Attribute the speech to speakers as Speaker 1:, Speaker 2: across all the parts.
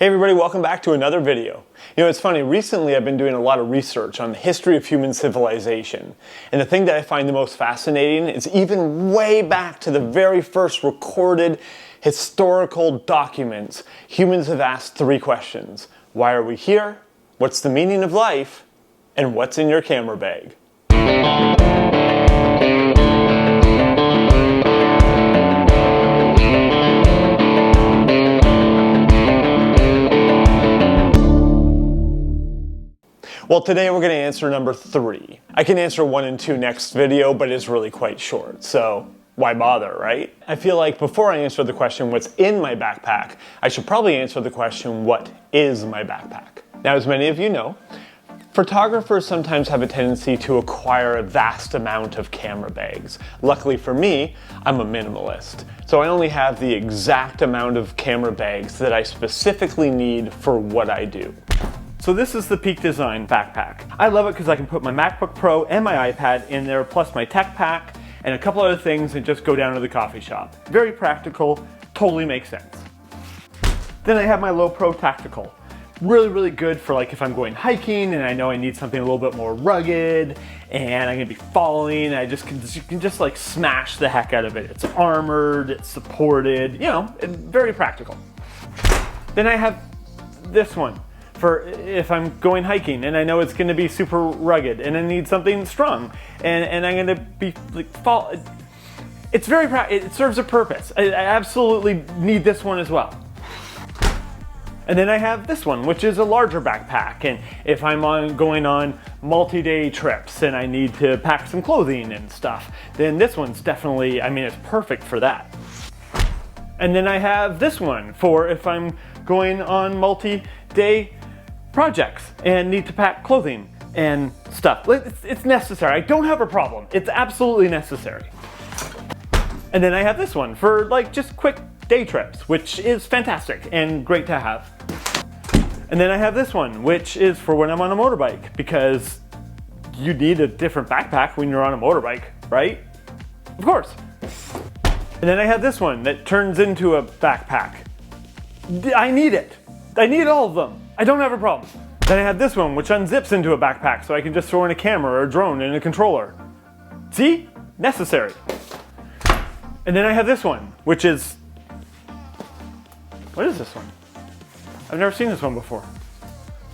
Speaker 1: Hey everybody, welcome back to another video. You know, it's funny, recently I've been doing a lot of research on the history of human civilization. And the thing that I find the most fascinating is even way back to the very first recorded historical documents, humans have asked three questions. Why are we here? What's the meaning of life? And what's in your camera bag? Well, today we're going to answer number 3. I can answer 1 and 2 next video, but it's really quite short, so why bother, right? I feel like before I answer the question, what's in my backpack, I should probably answer the question, what is my backpack? Now, as many of you know, photographers sometimes have a tendency to acquire a vast amount of camera bags. Luckily for me, I'm a minimalist, so I only have the exact amount of camera bags that I specifically need for what I do. So this is the Peak Design backpack. I love it because I can put my MacBook Pro and my iPad in there, plus my tech pack and a couple other things, and just go down to the coffee shop. Very practical, totally makes sense. Then I have my Low Pro Tactical. Really good for like if I'm going hiking and I know I need something a little bit more rugged and I'm gonna be falling, you can just like smash the heck out of it. It's armored, it's supported, you know, very practical. Then I have this one for if I'm going hiking and I know it's gonna be super rugged and I need something strong and I'm gonna be like it's very it serves a purpose. I absolutely need this one as well. And then I have this one, which is a larger backpack, and if I'm going on multi-day trips and I need to pack some clothing and stuff, then this one's definitely, I mean, it's perfect for that. And then I have this one for if I'm going on multi-day projects and need to pack clothing and stuff. It's necessary. I don't have a problem. It's absolutely necessary. And then I have this one for like just quick day trips, which is fantastic and great to have. And then I have this one, which is for when I'm on a motorbike, because you need a different backpack when you're on a motorbike, right? Of course. And then I have this one that turns into a backpack. I need it. I need all of them. I don't have a problem. Then I have this one, which unzips into a backpack so I can just throw in a camera or a drone and a controller. See? Necessary. And then I have this one, which is... What is this one? I've never seen this one before.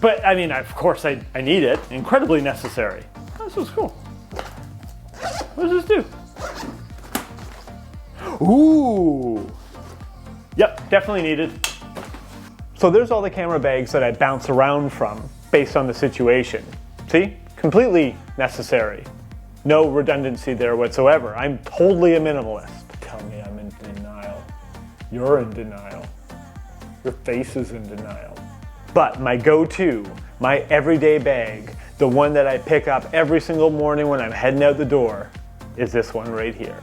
Speaker 1: But, I mean, of course I need it. Incredibly necessary. Oh, this was cool. What does this do? Ooh! Yep, definitely needed. So there's all the camera bags that I bounce around from based on the situation. See? Completely necessary. No redundancy there whatsoever. I'm totally a minimalist. Tell me I'm in denial. You're in denial. Your face is in denial. But my go-to, my everyday bag, the one that I pick up every single morning when I'm heading out the door, is this one right here.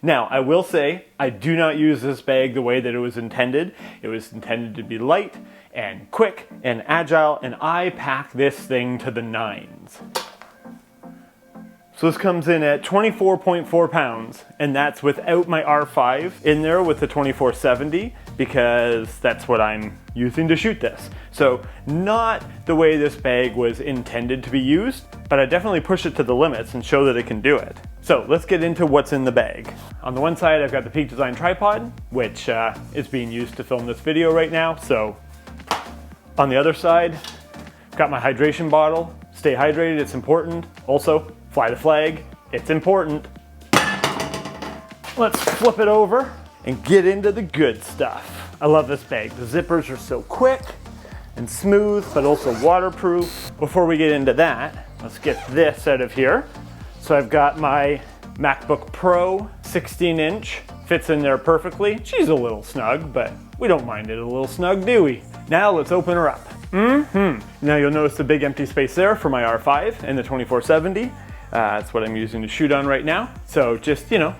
Speaker 1: Now, I will say, I do not use this bag the way that it was intended. It was intended to be light and quick and agile, and I pack this thing to the nines. So this comes in at 24.4 pounds, and that's without my R5 in there with the 2470, because that's what I'm using to shoot this. So not the way this bag was intended to be used, but I definitely push it to the limits and show that it can do it. So let's get into what's in the bag. On the one side, I've got the Peak Design tripod, which is being used to film this video right now. So on the other side, I've got my hydration bottle. Stay hydrated, it's important. Also, fly the flag, it's important. Let's flip it over and get into the good stuff. I love this bag. The zippers are so quick. and smooth, but also waterproof. Before we get into that, let's get this out of here. So I've got my MacBook Pro 16-inch, fits in there perfectly. She's a little snug, but we don't mind it a little snug, do we? Now let's open her up. Now you'll notice the big empty space there for my R5 and the 2470. That's what I'm using to shoot on right now. So just, you know,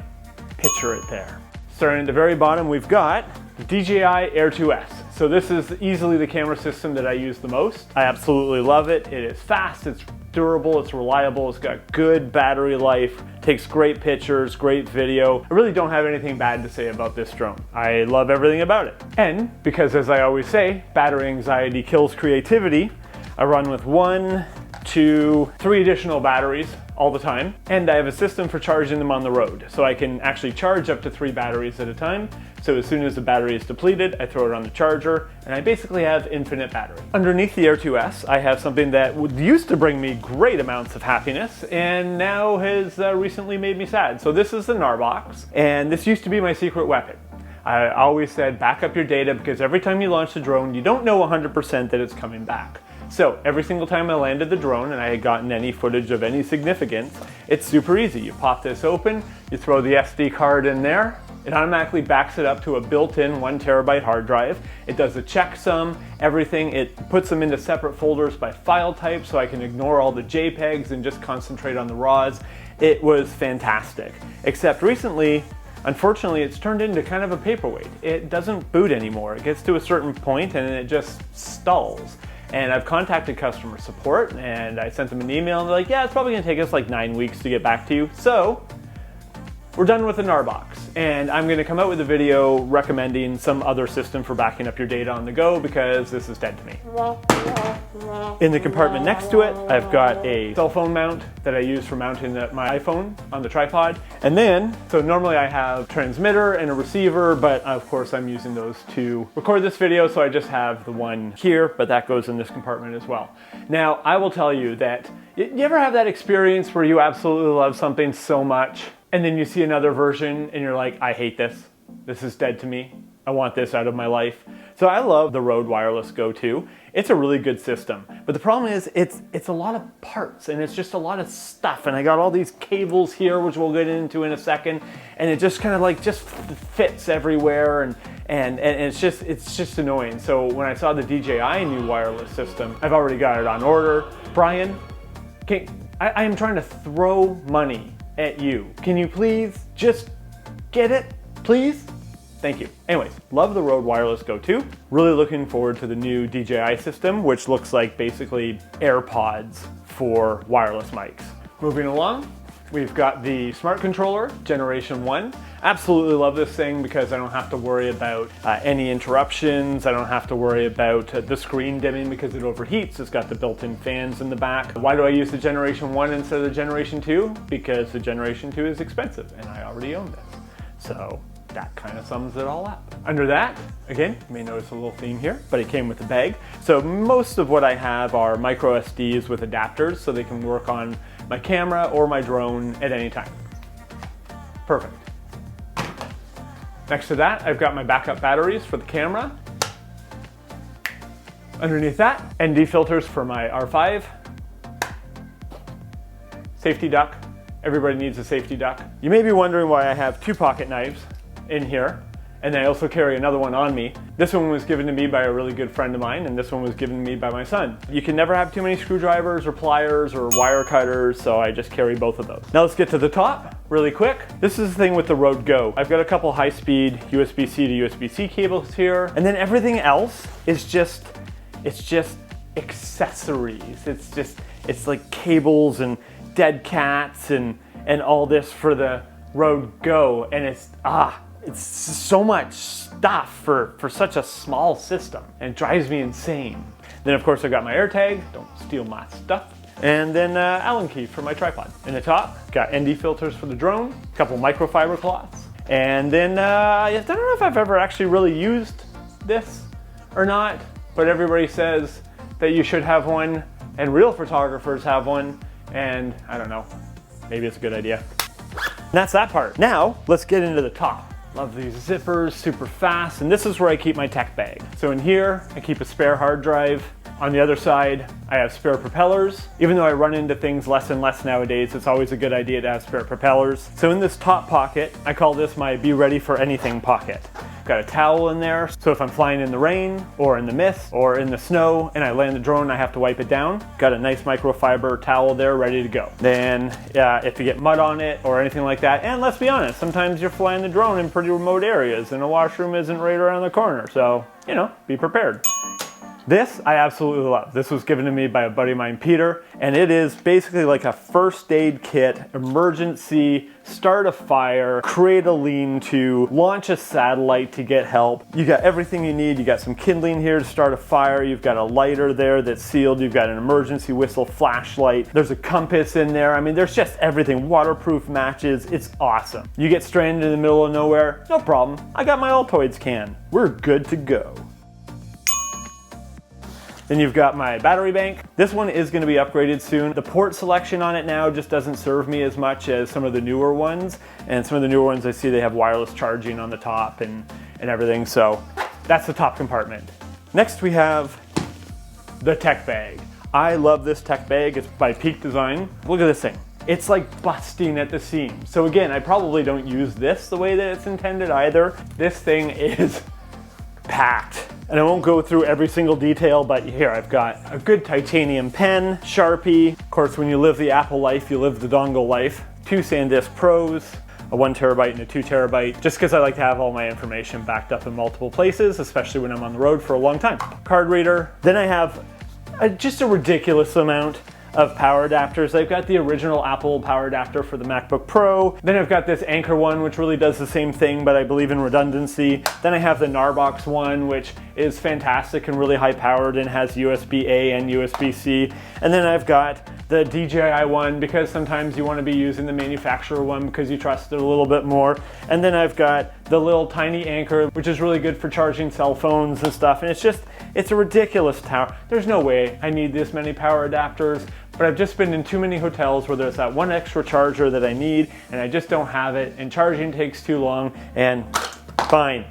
Speaker 1: picture it there. Starting at the very bottom, we've got the DJI Air 2S. So this is easily the camera system that I use the most. I absolutely love it. It is fast, it's durable, it's reliable, it's got good battery life, takes great pictures, great video. I really don't have anything bad to say about this drone. I love everything about it. And because, as I always say, battery anxiety kills creativity, I run with 1, 2, 3 additional batteries all the time, and I have a system for charging them on the road. So I can actually charge up to 3 batteries at a time. So as soon as the battery is depleted, I throw it on the charger, and I basically have infinite battery. Underneath the Air 2S, I have something that used to bring me great amounts of happiness, and now has recently made me sad. So this is the Gnarbox, and this used to be my secret weapon. I always said, back up your data, because every time you launch the drone, you don't know 100% that it's coming back. So every single time I landed the drone and I had gotten any footage of any significance, it's super easy. You pop this open, you throw the SD card in there, it automatically backs it up to a built-in 1 terabyte hard drive. It does a checksum, everything. It puts them into separate folders by file type so I can ignore all the JPEGs and just concentrate on the RAWs. It was fantastic. Except recently, unfortunately, it's turned into kind of a paperweight. It doesn't boot anymore. It gets to a certain point and it just stalls. And I've contacted customer support and I sent them an email and they're like, yeah, it's probably gonna take us like 9 weeks to get back to you. So we're done with the Gnarbox, and I'm gonna come out with a video recommending some other system for backing up your data on the go because this is dead to me. In the compartment next to it, I've got a cell phone mount that I use for mounting my iPhone on the tripod. And then, so normally I have a transmitter and a receiver, but of course I'm using those to record this video, so I just have the one here, but that goes in this compartment as well. Now, I will tell you that, you ever have that experience where you absolutely love something so much, and then you see another version and you're like, I hate this. This is dead to me. I want this out of my life. So I love the Rode Wireless Go 2. It's a really good system. But the problem is it's a lot of parts and it's just a lot of stuff. And I got all these cables here, which we'll get into in a second. And it just kind of like just fits everywhere. And it's just annoying. So when I saw the DJI new wireless system, I've already got it on order. Brian, I am trying to throw money at you. Can you please just get it, please? Thank you. Anyways, love the Rode Wireless Go 2. Really looking forward to the new DJI system, which looks like basically AirPods for wireless mics. Moving along, we've got the Smart Controller Generation 1. Absolutely love this thing because I don't have to worry about any interruptions. I don't have to worry about the screen dimming because it overheats. It's got the built-in fans in the back. Why do I use the Generation 1 instead of the Generation 2? Because the Generation 2 is expensive and I already own this. So that kind of sums it all up. Under that, again, you may notice a little theme here, but it came with a bag. So most of what I have are micro SDs with adapters so they can work on my camera or my drone at any time. Perfect. Next to that, I've got my backup batteries for the camera. Underneath that, ND filters for my R5. Safety duck. Everybody needs a safety duck. You may be wondering why I have 2 pocket knives in here, and I also carry another one on me. This one was given to me by a really good friend of mine, and this one was given to me by my son. You can never have too many screwdrivers or pliers or wire cutters, so I just carry both of those. Now let's get to the top really quick. This is the thing with the Rode Go. I've got a couple high-speed USB-C to USB-C cables here, and then everything else is just accessories. It's like cables and dead cats and all this for the Rode Go, and it's so much stuff for such a small system, and it drives me insane. Then of course I've got my AirTag, don't steal my stuff, and then Allen key for my tripod. In the top, got ND filters for the drone, a couple microfiber cloths, and then I don't know if I've ever actually really used this or not, but everybody says that you should have one, and real photographers have one, and I don't know, maybe it's a good idea. And that's that part. Now, let's get into the top. Love these zippers, super fast. And this is where I keep my tech bag. So in here, I keep a spare hard drive. On the other side, I have spare propellers. Even though I run into things less and less nowadays, it's always a good idea to have spare propellers. So in this top pocket, I call this my be ready for anything pocket. Got a towel in there, so if I'm flying in the rain or in the mist or in the snow and I land the drone, I have to wipe it down. Got a nice microfiber towel there ready to go. Then if you get mud on it or anything like that, and let's be honest, sometimes you're flying the drone in pretty remote areas and a washroom isn't right around the corner, so, you know, be prepared. This I absolutely love. This was given to me by a buddy of mine, Peter, and it is basically like a first aid kit, emergency, start a fire, create a lean-to, launch a satellite to get help. You got everything you need. You got some kindling here to start a fire. You've got a lighter there that's sealed. You've got an emergency whistle, flashlight. There's a compass in there. I mean, there's just everything. Waterproof matches. It's awesome. You get stranded in the middle of nowhere, no problem. I got my Altoids can. We're good to go. Then you've got my battery bank. This one is going to be upgraded soon. The port selection on it now just doesn't serve me as much as some of the newer ones. And some of the newer ones I see they have wireless charging on the top and everything. So that's the top compartment. Next we have the tech bag. I love this tech bag. It's by Peak Design. Look at this thing. It's like busting at the seams. So again, I probably don't use this the way that it's intended either. This thing is packed. And I won't go through every single detail, but here I've got a good titanium pen, Sharpie. Of course, when you live the Apple life, you live the dongle life. 2 SanDisk Pros, a 1 terabyte and a 2 terabyte, just because I like to have all my information backed up in multiple places, especially when I'm on the road for a long time. Card reader. Then I have just a ridiculous amount of power adapters. I've got the original Apple power adapter for the MacBook Pro. Then I've got this Anker one, which really does the same thing, but I believe in redundancy. Then I have the Narbox one, which is fantastic and really high powered and has USB-A and USB-C. And then I've got the DJI one because sometimes you want to be using the manufacturer one because you trust it a little bit more. And then I've got the little tiny Anker, which is really good for charging cell phones and stuff. And it's a ridiculous tower. There's no way I need this many power adapters. But I've just been in too many hotels where there's that one extra charger that I need and I just don't have it and charging takes too long and fine.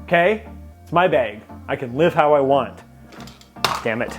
Speaker 1: Okay? It's my bag. I can live how I want. Damn it.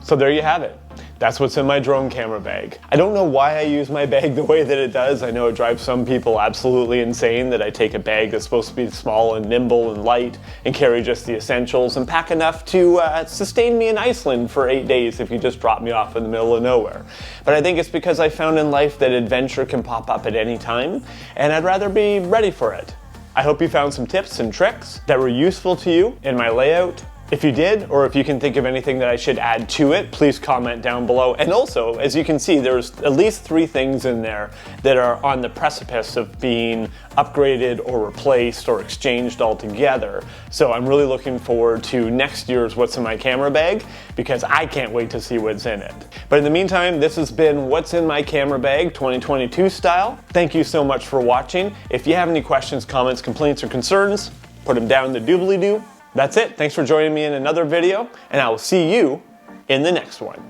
Speaker 1: So there you have it. That's what's in my drone camera bag. I don't know why I use my bag the way that it does. I know it drives some people absolutely insane that I take a bag that's supposed to be small and nimble and light and carry just the essentials and pack enough to sustain me in Iceland for 8 days if you just drop me off in the middle of nowhere. But I think it's because I found in life that adventure can pop up at any time and I'd rather be ready for it. I hope you found some tips and tricks that were useful to you in my layout. If you did, or if you can think of anything that I should add to it, please comment down below. And also, as you can see, there's at least 3 things in there that are on the precipice of being upgraded or replaced or exchanged altogether. So I'm really looking forward to next year's What's in My Camera Bag because I can't wait to see what's in it. But in the meantime, this has been What's in My Camera Bag 2022 style. Thank you so much for watching. If you have any questions, comments, complaints, or concerns, put them down in the doobly-doo. That's it. Thanks for joining me in another video, and I will see you in the next one.